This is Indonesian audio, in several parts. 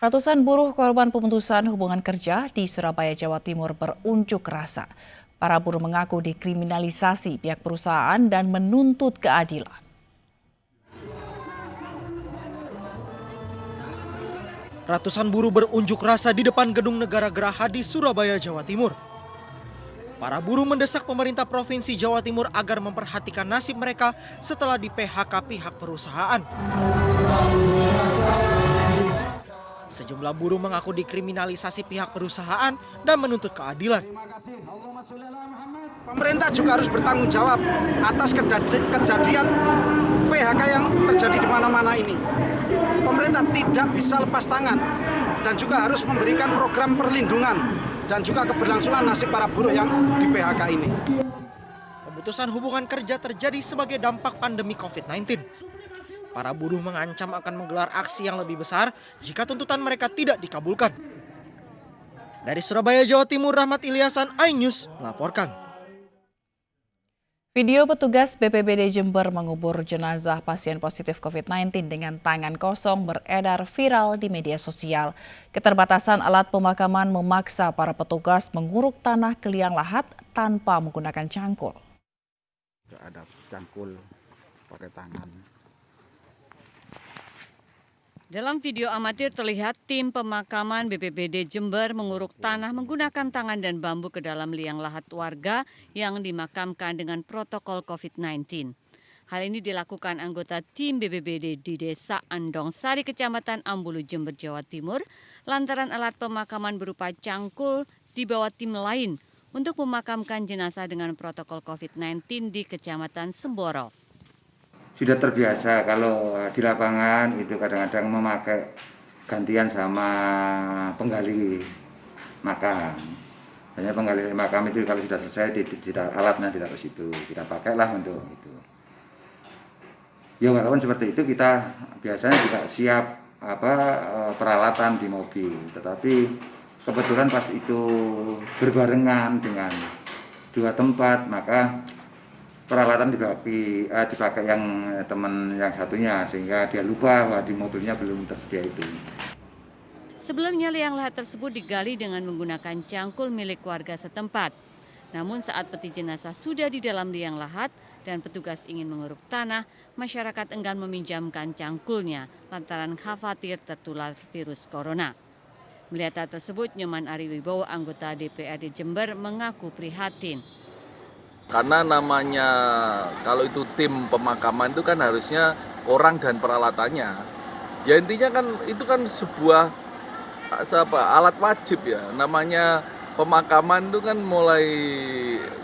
Ratusan buruh korban pemutusan hubungan kerja di Surabaya, Jawa Timur berunjuk rasa. Para buruh mengaku dikriminalisasi pihak perusahaan dan menuntut keadilan. Ratusan buruh berunjuk rasa di depan Gedung Negara Geraha di Surabaya, Jawa Timur. Para buruh mendesak pemerintah Provinsi Jawa Timur agar memperhatikan nasib mereka setelah di PHK pihak perusahaan. Sejumlah buruh mengaku dikriminalisasi pihak perusahaan dan menuntut keadilan. Pemerintah juga harus bertanggung jawab atas kejadian PHK yang terjadi di mana-mana ini. Pemerintah tidak bisa lepas tangan dan juga harus memberikan program perlindungan dan juga keberlangsungan nasib para buruh yang di PHK ini. Pemutusan hubungan kerja terjadi sebagai dampak pandemi COVID-19. Para buruh mengancam akan menggelar aksi yang lebih besar jika tuntutan mereka tidak dikabulkan. Dari Surabaya, Jawa Timur, Rahmat Ilyasan, iNews melaporkan. Video petugas BPBD Jember mengubur jenazah pasien positif COVID-19 dengan tangan kosong beredar viral di media sosial. Keterbatasan alat pemakaman memaksa para petugas menguruk tanah ke liang lahat tanpa menggunakan cangkul. Ada cangkul pakai tangan. Dalam video amatir terlihat tim pemakaman BPBD Jember menguruk tanah menggunakan tangan dan bambu ke dalam liang lahat warga yang dimakamkan dengan protokol COVID-19. Hal ini dilakukan anggota tim BPBD di Desa Andong Sari, Kecamatan Ambulu, Jember, Jawa Timur, lantaran alat pemakaman berupa cangkul dibawa tim lain untuk memakamkan jenazah dengan protokol COVID-19 di Kecamatan Semboro. Sudah terbiasa kalau di lapangan itu kadang-kadang memakai gantian sama penggali makam. Hanya penggali makam itu kalau sudah selesai alatnya ditaruh situ, kita pakailah untuk itu. Ya walaupun seperti itu kita biasanya juga siap peralatan di mobil, tetapi kebetulan pas itu berbarengan dengan dua tempat, maka peralatan dipakai yang teman yang satunya sehingga dia lupa bahwa di mobilnya belum tersedia itu. Sebelumnya liang lahat tersebut digali dengan menggunakan cangkul milik warga setempat. Namun saat peti jenazah sudah di dalam liang lahat dan petugas ingin menguruk tanah, masyarakat enggan meminjamkan cangkulnya lantaran khawatir tertular virus corona. Melihat hal tersebut, Nyoman Ari Wibowo, anggota DPRD Jember, mengaku prihatin. Karena namanya kalau itu tim pemakaman itu kan harusnya orang dan peralatannya. Ya intinya kan itu kan sebuah alat wajib ya. Namanya pemakaman itu kan mulai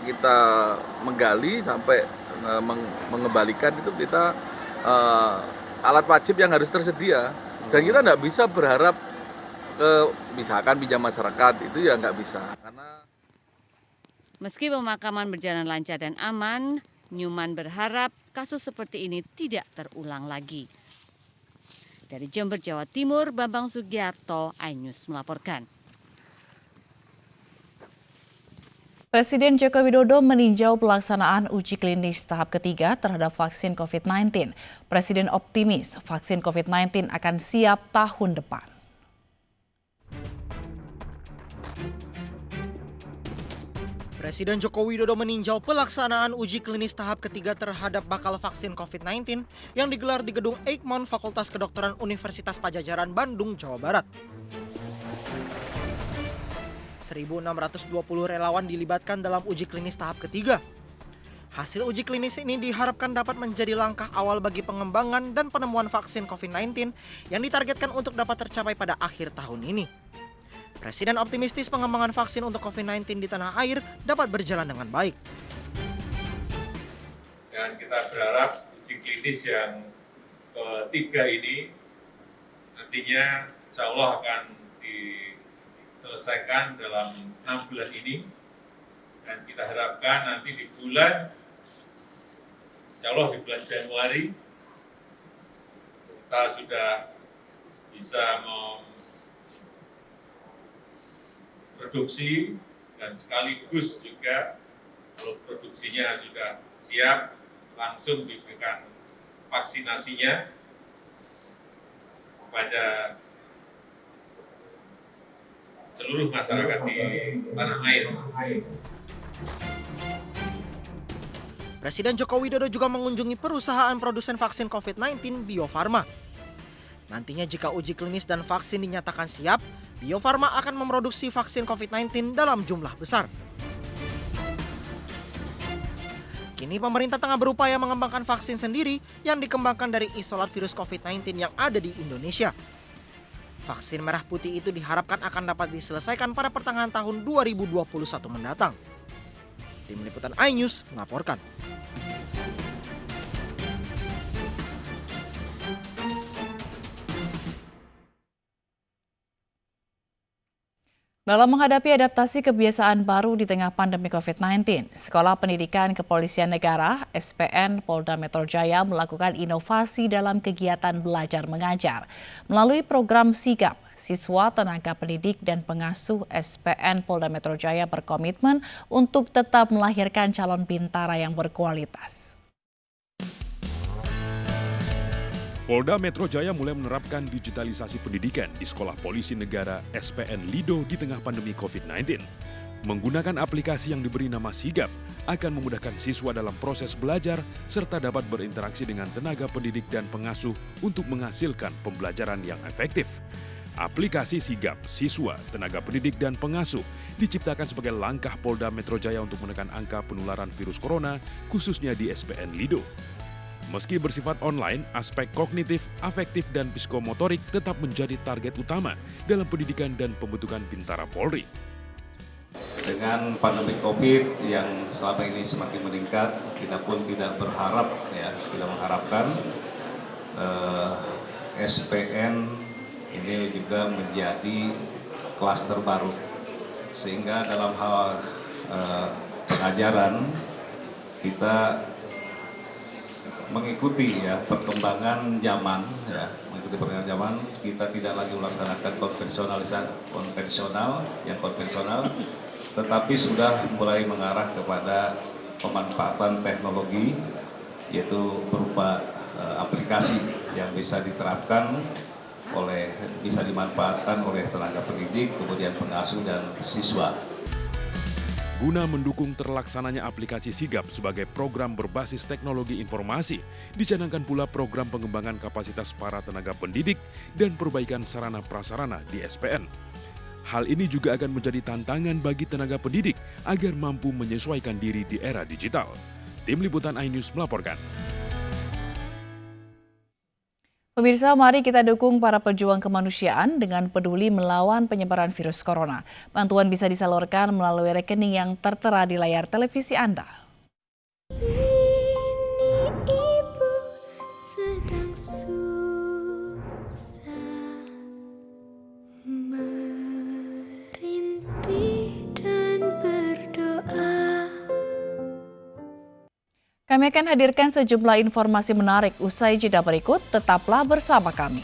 kita menggali sampai mengembalikan itu kita alat wajib yang harus tersedia. Dan kita nggak bisa berharap misalkan pinjam masyarakat itu ya nggak bisa. Karena meski pemakaman berjalan lancar dan aman, Nyoman berharap kasus seperti ini tidak terulang lagi. Dari Jember, Jawa Timur, Bambang Sugiarto, iNews melaporkan. Presiden Joko Widodo meninjau pelaksanaan uji klinis tahap ketiga terhadap vaksin COVID-19. Presiden optimis vaksin COVID-19 akan siap tahun depan. Presiden Joko Widodo meninjau pelaksanaan uji klinis tahap ketiga terhadap bakal vaksin COVID-19 yang digelar di Gedung Eijkman Fakultas Kedokteran Universitas Padjadjaran, Bandung, Jawa Barat. 1.620 relawan dilibatkan dalam uji klinis tahap ketiga. Hasil uji klinis ini diharapkan dapat menjadi langkah awal bagi pengembangan dan penemuan vaksin COVID-19 yang ditargetkan untuk dapat tercapai pada akhir tahun ini. Presiden optimistis pengembangan vaksin untuk COVID-19 di tanah air dapat berjalan dengan baik. Dan kita berharap uji klinis yang ketiga ini nantinya insya Allah akan diselesaikan dalam 6 bulan ini. Dan kita harapkan nanti di bulan, insya Allah di bulan Januari, kita sudah bisa produksi dan sekaligus juga kalau produksinya sudah siap langsung diberikan vaksinasinya kepada seluruh masyarakat di tanah air. Presiden Joko Widodo juga mengunjungi perusahaan produsen vaksin COVID-19 Bio Farma. Nantinya jika uji klinis dan vaksin dinyatakan siap, Bio Farma akan memproduksi vaksin COVID-19 dalam jumlah besar. Kini pemerintah tengah berupaya mengembangkan vaksin sendiri yang dikembangkan dari isolat virus COVID-19 yang ada di Indonesia. Vaksin merah putih itu diharapkan akan dapat diselesaikan pada pertengahan tahun 2021 mendatang. Tim Liputan iNews melaporkan. Dalam menghadapi adaptasi kebiasaan baru di tengah pandemi COVID-19, Sekolah Pendidikan Kepolisian Negara (SPN) Polda Metro Jaya melakukan inovasi dalam kegiatan belajar mengajar. Melalui program Sigap, siswa, tenaga pendidik, dan pengasuh SPN Polda Metro Jaya berkomitmen untuk tetap melahirkan calon bintara yang berkualitas. Polda Metro Jaya mulai menerapkan digitalisasi pendidikan di Sekolah Polisi Negara (SPN) Lido di tengah pandemi COVID-19. Menggunakan aplikasi yang diberi nama Sigap akan memudahkan siswa dalam proses belajar serta dapat berinteraksi dengan tenaga pendidik dan pengasuh untuk menghasilkan pembelajaran yang efektif. Aplikasi Sigap, siswa, tenaga pendidik, dan pengasuh diciptakan sebagai langkah Polda Metro Jaya untuk menekan angka penularan virus corona, khususnya di SPN Lido. Meski bersifat online, aspek kognitif, afektif, dan psikomotorik tetap menjadi target utama dalam pendidikan dan pembentukan bintara Polri. Dengan pandemi COVID yang selama ini semakin meningkat, kita pun tidak berharap, tidak mengharapkan SPN ini juga menjadi klaster baru. Sehingga dalam hal pengajaran kita mengikuti perkembangan zaman, kita tidak lagi melaksanakan konvensional, tetapi sudah mulai mengarah kepada pemanfaatan teknologi, yaitu berupa aplikasi yang bisa diterapkan bisa dimanfaatkan oleh tenaga pendidik, kemudian pengasuh dan siswa. Guna mendukung terlaksananya aplikasi Sigap sebagai program berbasis teknologi informasi, dicanangkan pula program pengembangan kapasitas para tenaga pendidik dan perbaikan sarana prasarana di SPN. Hal ini juga akan menjadi tantangan bagi tenaga pendidik agar mampu menyesuaikan diri di era digital. Tim Liputan iNews melaporkan. Pemirsa, mari kita dukung para pejuang kemanusiaan dengan peduli melawan penyebaran virus corona. Bantuan bisa disalurkan melalui rekening yang tertera di layar televisi Anda. Ibu sedang susah merintih dan berdoa. Kami akan hadirkan sejumlah informasi menarik usai jeda berikut. Tetaplah bersama kami.